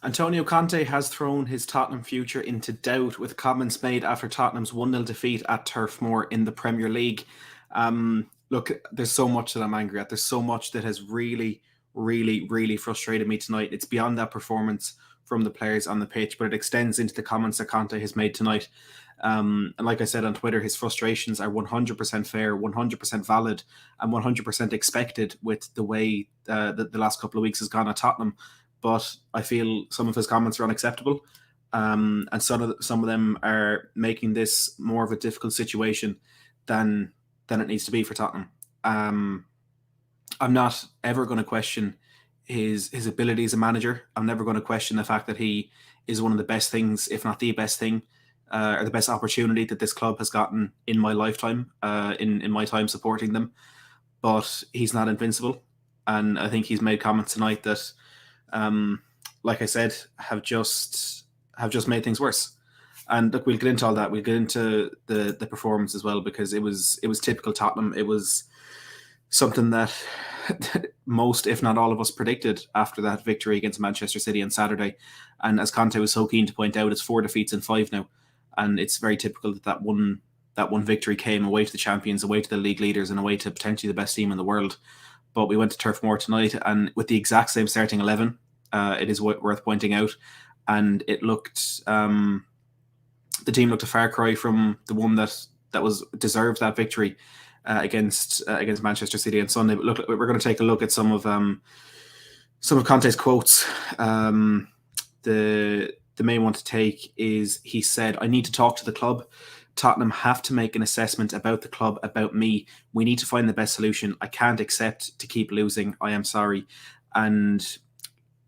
Antonio Conte has thrown his Tottenham future into doubt with comments made after Tottenham's 1-0 defeat at Turf Moor in the Premier League. Look, there's so much that I'm angry at. There's so much that has really, really, really frustrated me tonight. It's beyond that performance from the players on the pitch, but it extends into the comments that Conte has made tonight. And like I said on Twitter, his frustrations are 100% fair, 100% valid, and 100% expected with the way the last couple of weeks has gone at Tottenham. But I feel some of his comments are unacceptable, and some of them are making this more of a difficult situation than it needs to be for Tottenham. I'm not ever going to question his ability as a manager. I'm never going to question the fact that he is one of the best things, if not the best thing, or the best opportunity that this club has gotten in my lifetime, in my time supporting them. But he's not invincible, and I think he's made comments tonight that, like I said, have just made things worse. And look, we'll get into all that. We'll get into the performance as well, because it was typical Tottenham. It was something that most, if not all of us, predicted after that victory against Manchester City on Saturday. And as Conte was so keen to point out, it's 4 defeats in 5 now, and it's very typical that one victory came away to the champions, away to the league leaders, and away to potentially the best team in the world. But we went to Turf Moor tonight, and with the exact same starting 11, it is worth pointing out, and it looked. The team looked a far cry from the one that was deserved that victory against Manchester City on Sunday. But look, we're going to take a look at some of Conte's quotes. The main one to take is, he said, "I need to talk to the club. Tottenham have to make an assessment about the club, about me. We need to find the best solution. I can't accept to keep losing. I am sorry." And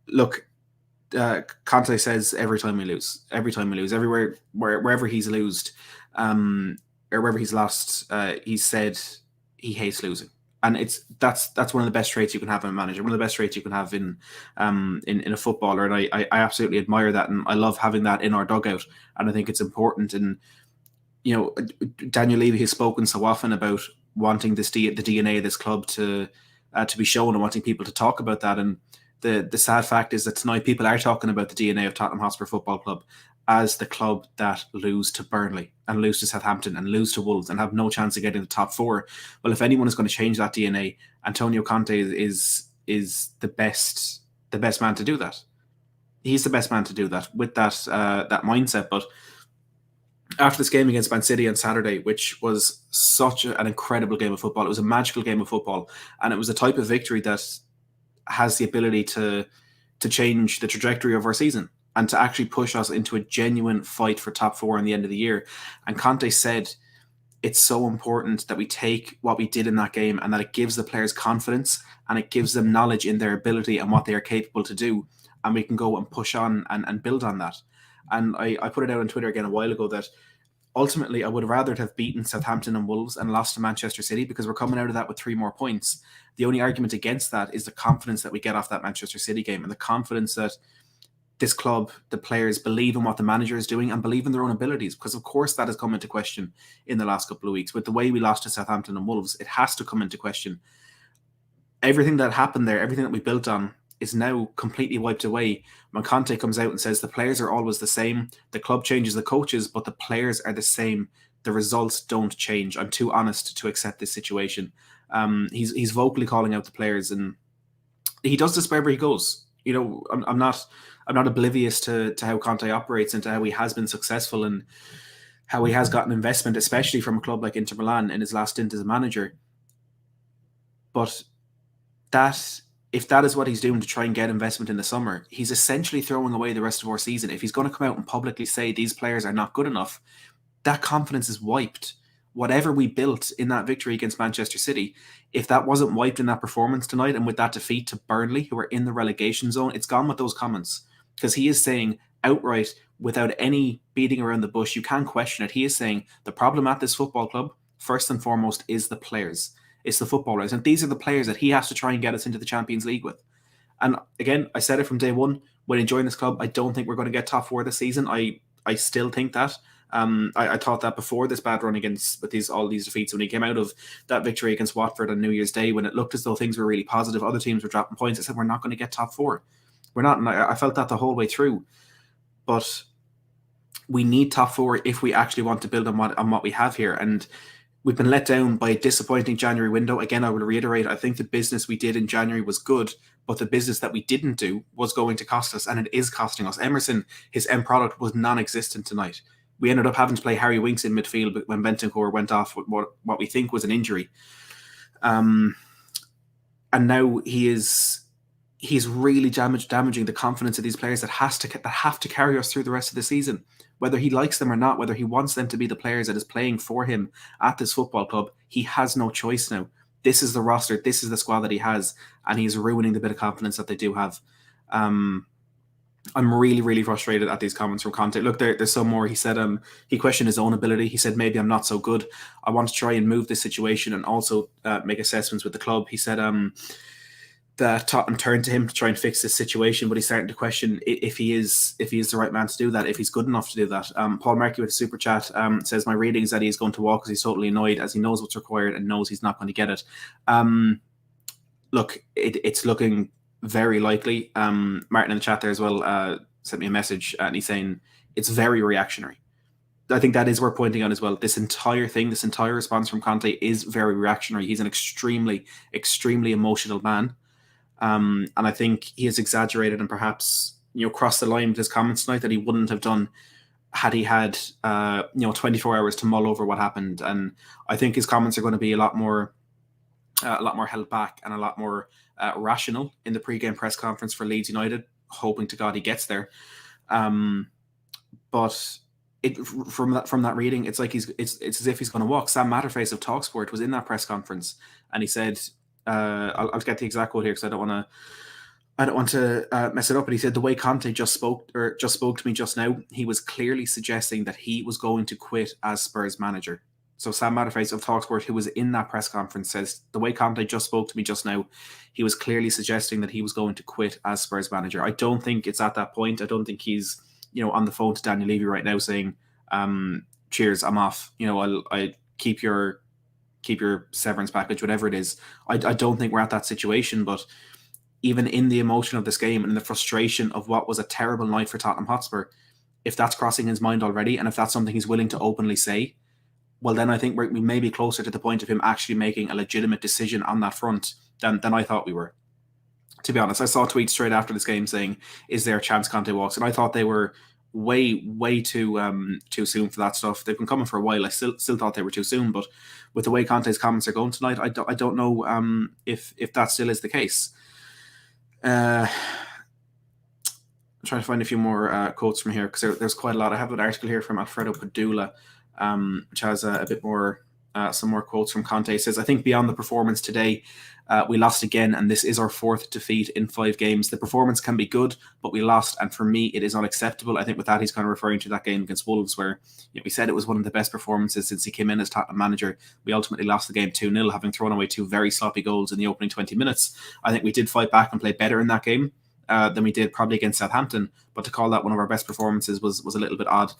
look, Conte says every time we lose, everywhere, wherever he's lost, or wherever he's lost, he said he hates losing, and that's one of the best traits you can have in a manager, one of the best traits you can have in a footballer, and I absolutely admire that, and I love having that in our dugout, and I think it's important. And Daniel Levy has spoken so often about wanting the DNA of this club to be shown, and wanting people to talk about that. And the sad fact is that tonight people are talking about the DNA of Tottenham Hotspur Football Club as the club that lose to Burnley and lose to Southampton and lose to Wolves and have no chance of getting the top 4. Well, if anyone is going to change that DNA, Antonio Conte is the best man to do that. He's the best man to do that with that mindset. But after this game against Man City on Saturday, which was such an incredible game of football, it was a magical game of football, and it was the type of victory that has the ability to change the trajectory of our season and to actually push us into a genuine fight for top 4 in the end of the year. And Conte said it's so important that we take what we did in that game, and that it gives the players confidence, and it gives them knowledge in their ability and what they are capable to do, and we can go and push on and build on that. And I put it out on Twitter again a while ago that ultimately I would have rather have beaten Southampton and Wolves and lost to Manchester City, because we're coming out of that with 3 more points. The only argument against that is the confidence that we get off that Manchester City game, and the confidence that this club, the players, believe in what the manager is doing and believe in their own abilities. Because of course that has come into question in the last couple of weeks. With the way we lost to Southampton and Wolves, it has to come into question. Everything that happened there, everything that we built on, is now completely wiped away when Conte comes out and says the players are always the same. The club changes the coaches, but the players are the same. The results don't change. I'm too honest to accept this situation. He's vocally calling out the players, and he does this wherever he goes. I'm not oblivious to how Conte operates and to how he has been successful and how he has gotten investment, especially from a club like Inter Milan in his last stint as a manager. But if that is what he's doing to try and get investment in the summer, he's essentially throwing away the rest of our season. If he's going to come out and publicly say these players are not good enough, that confidence is wiped. Whatever we built in that victory against Manchester City, if that wasn't wiped in that performance tonight and with that defeat to Burnley, who are in the relegation zone, it's gone with those comments. Because he is saying outright, without any beating around the bush, you can't question it. He is saying the problem at this football club, first and foremost, is the players. It's the footballers. And these are the players that he has to try and get us into the Champions League with. And again, I said it from day one, when he joined this club, I don't think we're going to get top 4 this season. I still think that. I thought that before this bad run with all these defeats, when he came out of that victory against Watford on New Year's Day, when it looked as though things were really positive, other teams were dropping points, I said we're not going to get top 4. We're not. And I felt that the whole way through. But we need top four if we actually want to build on what we have here. And we've been let down by a disappointing January window. Again, I will reiterate, I think the business we did in January was good, but the business that we didn't do was going to cost us, and it is costing us. Emerson, his end product was non-existent tonight. We ended up having to play Harry Winks in midfield when Bentancur went off with what we think was an injury. And now he's really damaging the confidence of these players that have to carry us through the rest of the season. Whether he likes them or not, whether he wants them to be the players that is playing for him at this football club, he has no choice now. This is the roster, this is the squad that he has, and he's ruining the bit of confidence that they do have. I'm really, really frustrated at these comments from Conte. Look, there's some more. He said he questioned his own ability. He said, maybe I'm not so good. I want to try and move this situation and also make assessments with the club. He said that Tottenham turned to him to try and fix this situation, but he's starting to question if he is the right man to do that, if he's good enough to do that. Paul Markey with a super chat says, my reading is that he's going to walk because he's totally annoyed, as he knows what's required and knows he's not going to get it. Look, it's looking very likely. Martin in the chat there as well sent me a message and he's saying it's very reactionary. I think that is worth pointing out as well. This entire thing, this entire response from Conte is very reactionary. He's an extremely, extremely emotional man. And I think he has exaggerated and perhaps crossed the line with his comments tonight that he wouldn't have done had he had 24 hours to mull over what happened. And I think his comments are going to be a lot more held back and a lot more rational in the pre-game press conference for Leeds United. Hoping to God he gets there. But from that reading, it's like it's as if he's going to walk. Sam Matterface of Talksport was in that press conference, and he said, I'll get the exact quote here because I don't want to mess it up. But he said the way Conte just spoke to me just now, he was clearly suggesting that he was going to quit as Spurs manager. So Sam Matterface of Talksport, who was in that press conference, says the way Conte just spoke to me just now, he was clearly suggesting that he was going to quit as Spurs manager. I don't think it's at that point. I don't think he's on the phone to Daniel Levy right now saying, cheers, I'm off. I keep your severance package, whatever it is. I don't think we're at that situation, but even in the emotion of this game and the frustration of what was a terrible night for Tottenham Hotspur, if that's crossing his mind already, and if that's something he's willing to openly say, well, then I think we may be closer to the point of him actually making a legitimate decision on that front than I thought we were. To be honest, I saw tweets straight after this game saying, is there a chance Conte walks? And I thought they were way too soon for that stuff. They've been coming for a while. I still thought they were too soon, but with the way Conte's comments are going tonight, I don't know if that still is the case. I'm trying to find a few more quotes from here because there's quite a lot. I have an article here from Alfredo Padula, which has a bit more, some more quotes from Conte. It says, I think beyond the performance today, we lost again, and this is our fourth defeat in 5 games. The performance can be good, but we lost, and for me, it is unacceptable. I think with that, he's kind of referring to that game against Wolves, where we said it was one of the best performances since he came in as Tottenham manager. We ultimately lost the game 2-0, having thrown away 2 very sloppy goals in the opening 20 minutes. I think we did fight back and play better in that game than we did probably against Southampton, but to call that one of our best performances was a little bit odd.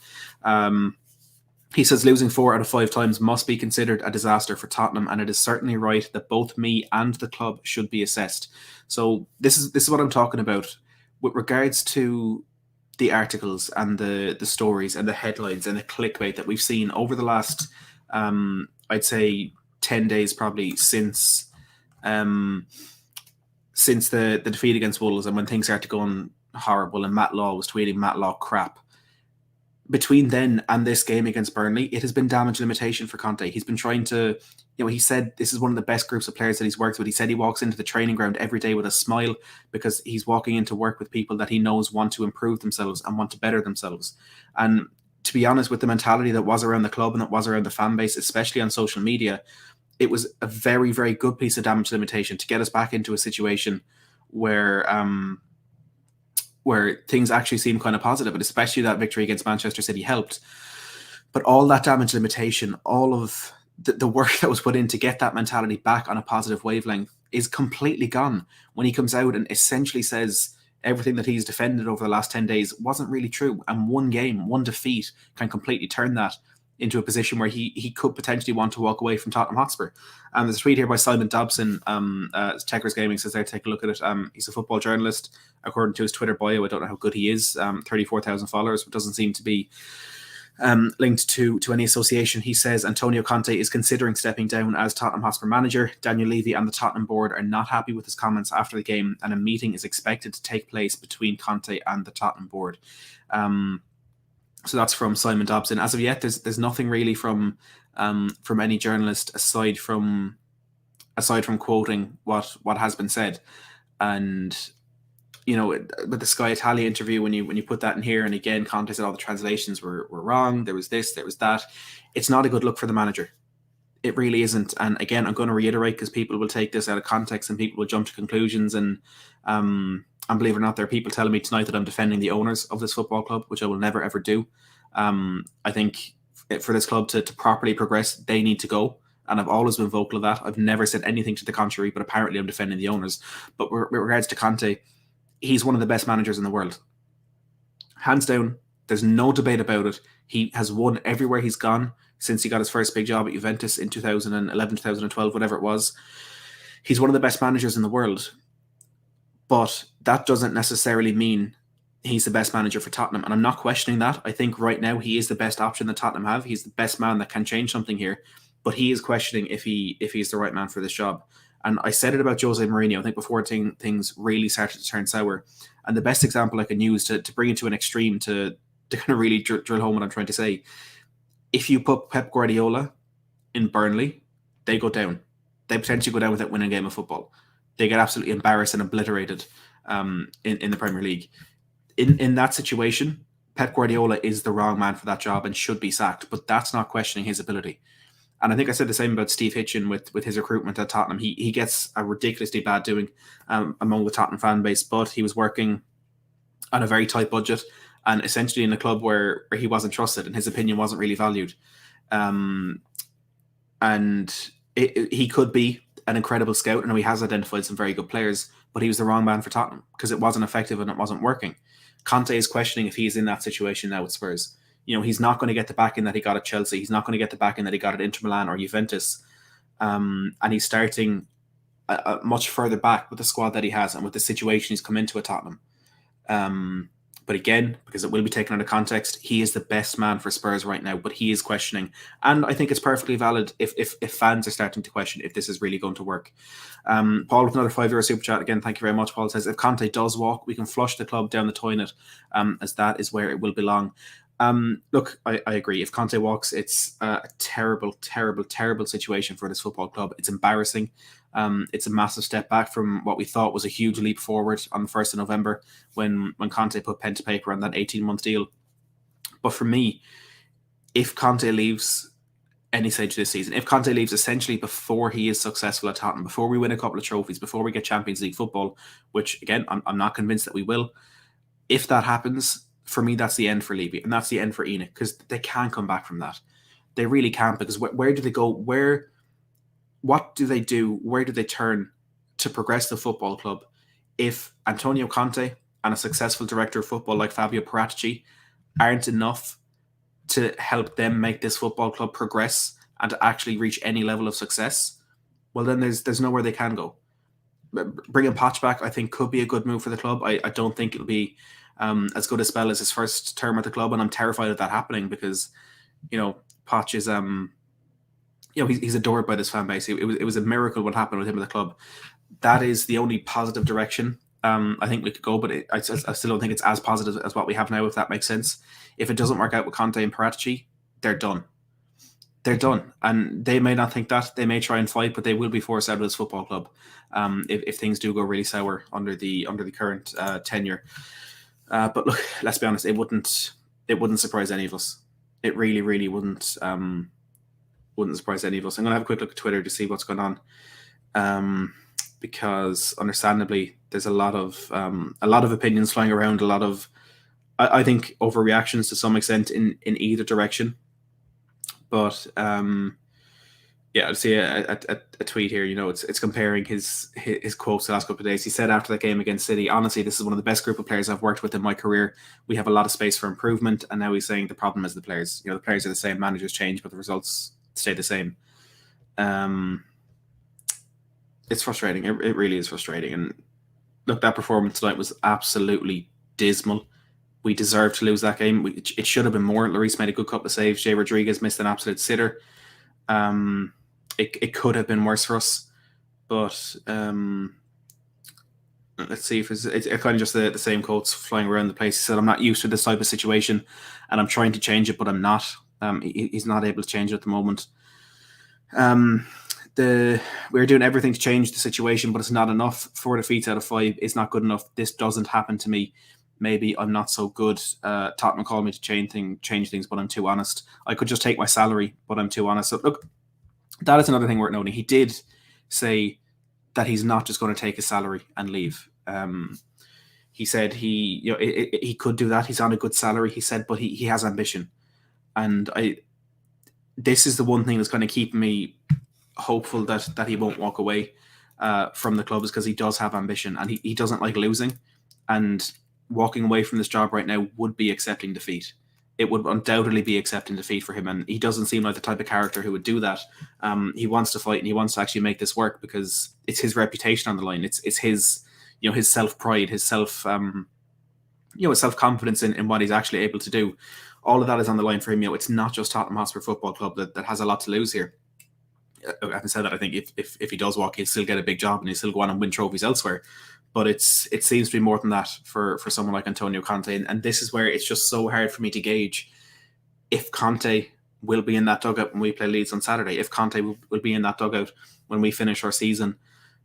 He says losing 4 out of 5 times must be considered a disaster for Tottenham, and it is certainly right that both me and the club should be assessed. So this is what I'm talking about with regards to the articles and the stories and the headlines and the clickbait that we've seen over the last I'd say 10 days probably since the defeat against Wolves and when things started going horrible and Matt Law was tweeting Matt Law crap. Between then and this game against Burnley, it has been damage limitation for Conte. He's been trying to, he said this is one of the best groups of players that he's worked with. He said he walks into the training ground every day with a smile because he's walking into work with people that he knows want to improve themselves and want to better themselves. And to be honest, with the mentality that was around the club and that was around the fan base, especially on social media, it was a very, very good piece of damage limitation to get us back into a situation where things actually seem kind of positive, and especially that victory against Manchester City helped. But all that damage limitation, all of the work that was put in to get that mentality back on a positive wavelength is completely gone when he comes out and essentially says everything that he's defended over the last 10 days wasn't really true. And one game, one defeat can completely turn that. into a position where he could potentially want to walk away from Tottenham Hotspur. There's a tweet here by Simon Dobson. Checkers Gaming says there, take a look at it. He's a football journalist, according to his Twitter bio. I don't know how good he is. 34,000 followers, but doesn't seem to be linked to any association. He says Antonio Conte is considering stepping down as Tottenham Hotspur manager. Daniel Levy and the Tottenham board are not happy with his comments after the game, and a meeting is expected to take place between Conte and the Tottenham board. So that's from Simon Dobson. As of yet, there's nothing really from any journalist aside from quoting what has been said. And with the Sky Italia interview, when you put that in here, and again, Conte said all the translations were wrong. There was this, there was that. It's not a good look for the manager. It really isn't. And again, I'm going to reiterate, because people will take this out of context and people will jump to conclusions. And believe it or not, there are people telling me tonight that I'm defending the owners of this football club, which I will never ever do. I think for this club to properly progress, they need to go. And I've always been vocal of that. I've never said anything to the contrary, but apparently I'm defending the owners. But with regards to Conte, he's one of the best managers in the world. Hands down, there's no debate about it. He has won everywhere he's gone since he got his first big job at Juventus in 2011, 2012, whatever it was. He's one of the best managers in the world. But that doesn't necessarily mean he's the best manager for Tottenham. And I'm not questioning that. I think right now he is the best option that Tottenham have. He's the best man that can change something here. But he is questioning if he's the right man for this job. And I said it about Jose Mourinho, I think, before things really started to turn sour. And the best example I can use to bring it to an extreme, to kind of really drill home what I'm trying to say, if you put Pep Guardiola in Burnley, they go down. They potentially go down without winning a game of football. They get absolutely embarrassed and obliterated in the Premier League. In that situation, Pep Guardiola is the wrong man for that job and should be sacked. But that's not questioning his ability. And I think I said the same about Steve Hitchen with his recruitment at Tottenham. He gets a ridiculously bad doing among the Tottenham fan base, but he was working on a very tight budget and essentially in a club where he wasn't trusted and his opinion wasn't really valued. And he could be an incredible scout, and he has identified some very good players, but he was the wrong man for Tottenham because it wasn't effective and it wasn't working. Conte is questioning if he's in that situation now with Spurs. He's not going to get the backing that he got at Chelsea. He's not going to get the backing that he got at Inter Milan or Juventus. And he's starting much further back with the squad that he has and with the situation he's come into at Tottenham. But again, because it will be taken out of context, he is the best man for Spurs right now, but he is questioning. And I think it's perfectly valid if fans are starting to question if this is really going to work. Paul with another €5 super chat. Again, thank you very much. Paul says, if Conte does walk, we can flush the club down the toilet, as that is where it will belong. Look, I agree. If Conte walks, it's a terrible, terrible, terrible situation for this football club. It's embarrassing. It's a massive step back from what we thought was a huge leap forward on the 1st of November when Conte put pen to paper on that 18-month deal. But for me, if Conte leaves any stage of this season, if Conte leaves essentially before he is successful at Tottenham, before we win a couple of trophies, before we get Champions League football, which again, I'm not convinced that we will, if that happens, for me, that's the end for Levy, and that's the end for ENIC, because they can't come back from that. They really can't, because where do they go? What do they do? Where do they turn to progress the football club if Antonio Conte and a successful director of football like Fabio Paratici aren't enough to help them make this football club progress and to actually reach any level of success? Well, then there's nowhere they can go. Bringing Poch back, I think, could be a good move for the club. I don't think it'll be as good a spell as his first term at the club, and I'm terrified of that happening because, Poch is he's adored by this fan base. It was a miracle what happened with him at the club. That is the only positive direction I think we could go, but I still don't think it's as positive as what we have now, if that makes sense. If it doesn't work out with Conte and Paratici, they're done. They're done, and they may not think that. They may try and fight, but they will be forced out of this football club if things do go really sour under the current tenure. But look, let's be honest, it wouldn't surprise any of us. It really, really wouldn't surprise any of us. I'm going to have a quick look at Twitter to see what's going on, because understandably there's a lot of opinions flying around, a lot of I think overreactions to some extent in either direction. But Yeah, I see a tweet here. It's comparing his quotes the last couple of days. He said after that game against City, honestly, this is one of the best group of players I've worked with in my career. We have a lot of space for improvement, and now he's saying the problem is the players. The players are the same, managers change, but the results stay the same. It's frustrating. It really is frustrating. And look, that performance tonight was absolutely dismal. We deserved to lose that game. It should have been more. Lloris made a good couple of saves. Jay Rodriguez missed an absolute sitter. It could have been worse for us, but let's see if it's kind of just the same quotes flying around the place. He said, "I'm not used to this type of situation, and I'm trying to change it, but I'm not." He's not able to change it at the moment. We're doing everything to change the situation, but it's not enough. 4 defeats out of 5 is not good enough. This doesn't happen to me. Maybe I'm not so good. Tottenham called me to change things, but I'm too honest. I could just take my salary, but I'm too honest. So look, that is another thing worth noting. He did say that he's not just going to take his salary and leave. He said he could do that. He's on a good salary, he said, but he has ambition. And this is the one thing that's going to keep me hopeful that he won't walk away from the club, is because he does have ambition and he doesn't like losing. And walking away from this job right now would be accepting defeat. It would undoubtedly be accepting defeat for him, and he doesn't seem like the type of character who would do that. He wants to fight and he wants to actually make this work, because it's his reputation on the line. It's his his self pride, his self his self confidence in what he's actually able to do. All of that is on the line for him. It's not just Tottenham Hotspur Football Club that has a lot to lose here. Having said that, I think if he does walk, he'll still get a big job and he'll still go on and win trophies elsewhere. But it seems to be more than that for someone like Antonio Conte. And this is where it's just so hard for me to gauge if Conte will be in that dugout when we play Leeds on Saturday. If Conte will be in that dugout when we finish our season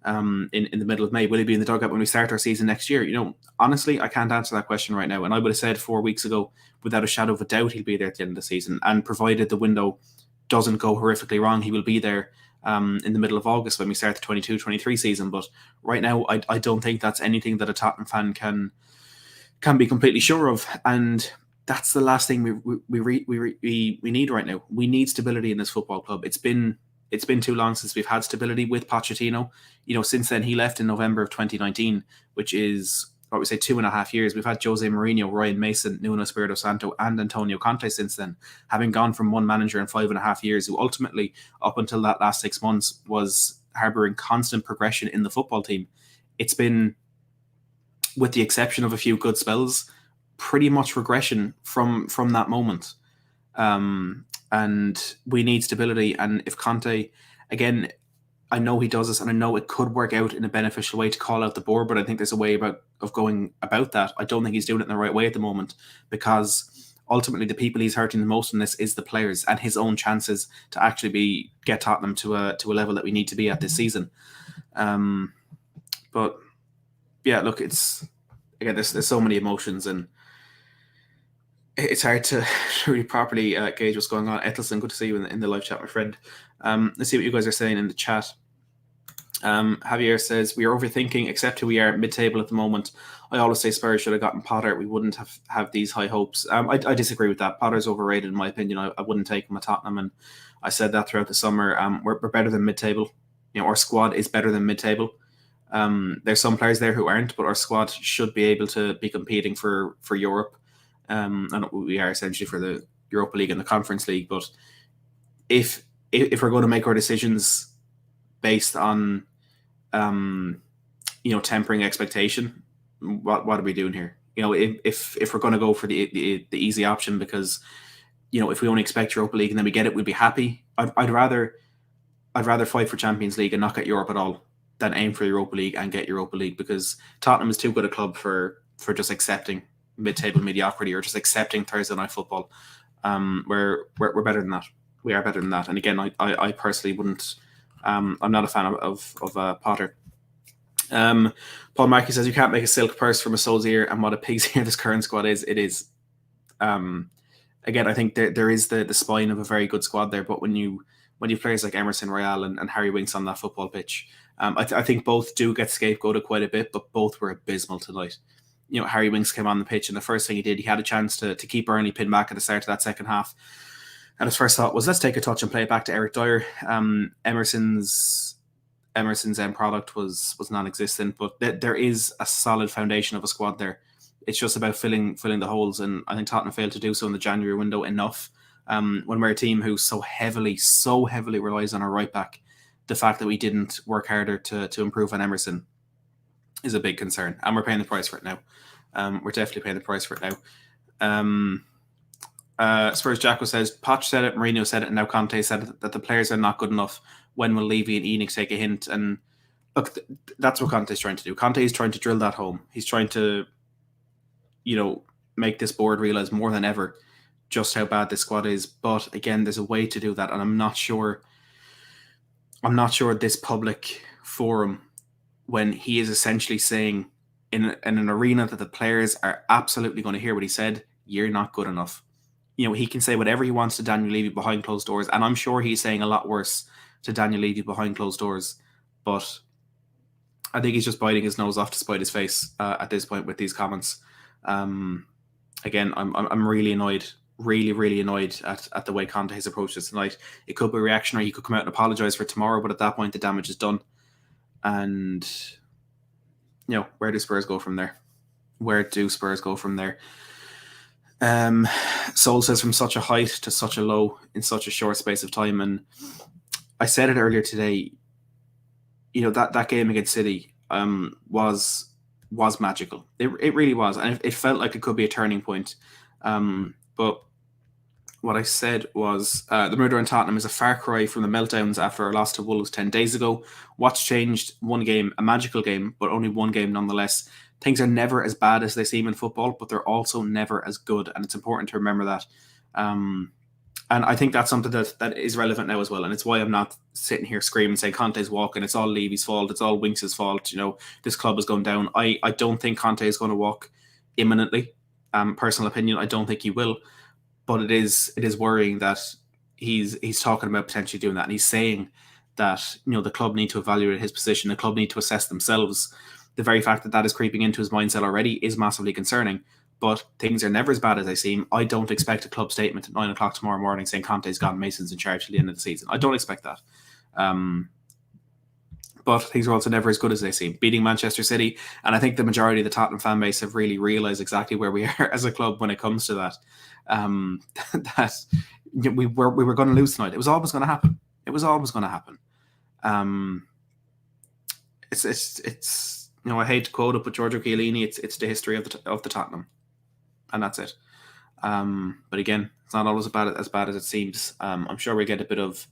in the middle of May. Will he be in the dugout when we start our season next year? Honestly, I can't answer that question right now. And I would have said 4 weeks ago, without a shadow of a doubt, he'll be there at the end of the season. And provided the window doesn't go horrifically wrong, he will be there in the middle of August when we start the 22-23 season. But right now, I don't think that's anything that a Tottenham fan can be completely sure of. And that's the last thing we need right now. We need stability in this football club. It's been too long since we've had stability with Pochettino. Since then, he left in November of 2019, which is, what we say, 2.5 years. We've had Jose Mourinho, Ryan Mason, Nuno Espirito Santo, and Antonio Conte since then, having gone from one manager in 5.5 years, who ultimately, up until that last 6 months, was harbouring constant progression in the football team. It's been, with the exception of a few good spells, pretty much regression from that moment. And we need stability. And if Conte, again, I know he does this, and I know it could work out in a beneficial way to call out the board, but I think there's a way of going about that. I don't think he's doing it in the right way at the moment, because ultimately the people he's hurting the most in this is the players and his own chances to actually get Tottenham to a level that we need to be at this season. But yeah, look, it's, again, there's so many emotions, and it's hard to really properly gauge what's going on. Ethelson, good to see you in the live chat, my friend. Let's see what you guys are saying in the chat. Javier says, we are overthinking, except who we are mid-table at the moment. I always say Spurs should have gotten Potter. We wouldn't have these high hopes. I disagree with that. Potter's overrated in my opinion. I wouldn't take him at Tottenham, and I said that throughout the summer. We're better than mid-table. Our squad is better than mid-table. There's some players there who aren't, but our squad should be able to be competing for Europe. And we are essentially for the Europa League and the Conference League. But if we're going to make our decisions based on tempering expectation, what are we doing here? If we're going to go for the easy option, because if we only expect Europa League and then we get it, we'll be happy. I'd rather fight for Champions League and not get Europe at all than aim for Europa League and get Europa League, because Tottenham is too good a club for just accepting mid-table mediocrity or just accepting Thursday night football. We're better than that. We are better than that. And again, I personally wouldn't. I'm not a fan of Potter. Paul Markey says, you can't make a silk purse from a soul's ear, and what a pig's ear this current squad is. It is. Again, I think there is the spine of a very good squad there, but when you players like Emerson Royale and Harry Winks on that football pitch, I think both do get scapegoated quite a bit, but both were abysmal tonight. Harry Winks came on the pitch, and the first thing he did, he had a chance to keep Burnley pinned back at the start of that second half. And his first thought was, let's take a touch and play it back to Eric Dyer. Emerson's end product was non-existent, but there is a solid foundation of a squad there. It's just about filling the holes, and I think Tottenham failed to do so in the January window enough. When we're a team who so heavily relies on our right back, the fact that we didn't work harder to improve on Emerson is a big concern, and we're paying the price for it now. We're definitely paying the price for it now. Spurs Jacko says, Poch said it, Mourinho said it, and now Conte said it, that the players are not good enough. When will Levy and ENIC take a hint? And look, that's what Conte's trying to do. Conte is trying to drill that home. He's trying to, make this board realise more than ever just how bad this squad is. But again, there's a way to do that, and I'm not sure this public forum, when he is essentially saying in an arena that the players are absolutely going to hear what he said, you're not good enough. He can say whatever he wants to Daniel Levy behind closed doors, and I'm sure he's saying a lot worse to Daniel Levy behind closed doors. But I think he's just biting his nose off to spite his face at this point with these comments. Again, I'm really annoyed, really annoyed at the way Conte has approached this tonight. It could be reactionary. He could come out and apologise for tomorrow, but at that point, the damage is done. And where do Spurs go from there? Soul says, from such a height to such a low in such a short space of time. And I said it earlier today, that game against City was magical. It really was. And it felt like it could be a turning point. But what I said was the murder in Tottenham is a far cry from the meltdowns after our loss to Wolves 10 days ago. What's changed? One game, a magical game, but only one game nonetheless. Things are never as bad as they seem in football, but they're also never as good. And it's important to remember that. And I think that's something that is relevant now as well. And it's why I'm not sitting here screaming, saying Conte's walking, it's all Levy's fault, it's all Winks' fault, this club is going down. I don't think Conte is going to walk imminently. Personal opinion, I don't think he will. But it is worrying that he's talking about potentially doing that. And he's saying that, the club need to evaluate his position, the club need to assess themselves. The very fact that is creeping into his mindset already is massively concerning. But things are never as bad as they seem. I don't expect a club statement at 9 o'clock tomorrow morning saying Conte's gone, Mason's in charge till the end of the season. I don't expect that. But things are also never as good as they seem. Beating Manchester City, and I think the majority of the Tottenham fan base have really realised exactly where we are as a club when it comes to that. That we were going to lose tonight. It was always going to happen. It's I hate to quote it, but Giorgio Chiellini, it's the history of the Tottenham. And that's it. But again, it's not always as bad as it seems. I'm sure we get a bit of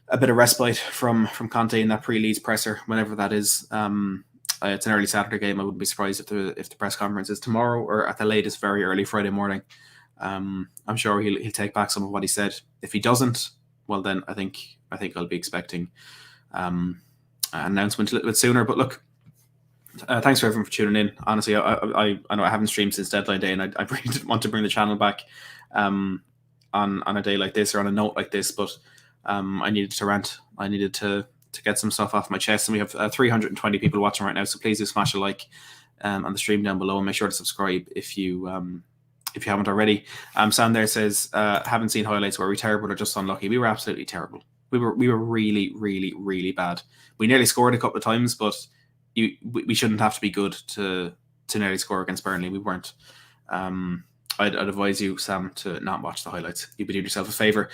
respite from Conte in that pre-Leeds presser, whenever that is. It's an early Saturday game. I wouldn't be surprised if the press conference is tomorrow or at the latest very early Friday morning. I'm sure he'll take back some of what he said. If he doesn't, well then I think I'll be expecting an announcement a little bit sooner. But look. Thanks for everyone for tuning in. Honestly, I know I haven't streamed since deadline day, and I really didn't want to bring the channel back on a day like this or on a note like this, but I needed to rant. I needed to get some stuff off my chest, and we have 320 people watching right now, so please do smash a like on the stream down below, and make sure to subscribe if you haven't already. Sam there says, haven't seen highlights. Were we terrible or just unlucky? We were absolutely terrible. We were really bad. We nearly scored a couple of times, but we shouldn't have to be good to nearly score against Burnley. We weren't. I'd advise you, Sam, to not watch the highlights. You'd be doing yourself a favour.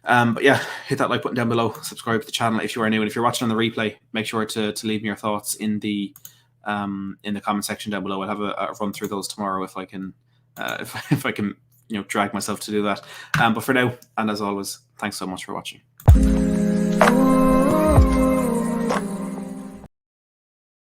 But yeah, hit that like button down below. Subscribe to the channel if you are new, and if you're watching on the replay, make sure to leave me your thoughts in the comment section down below. I'll have a run through those tomorrow if I can if I can drag myself to do that. But for now, and as always, thanks so much for watching.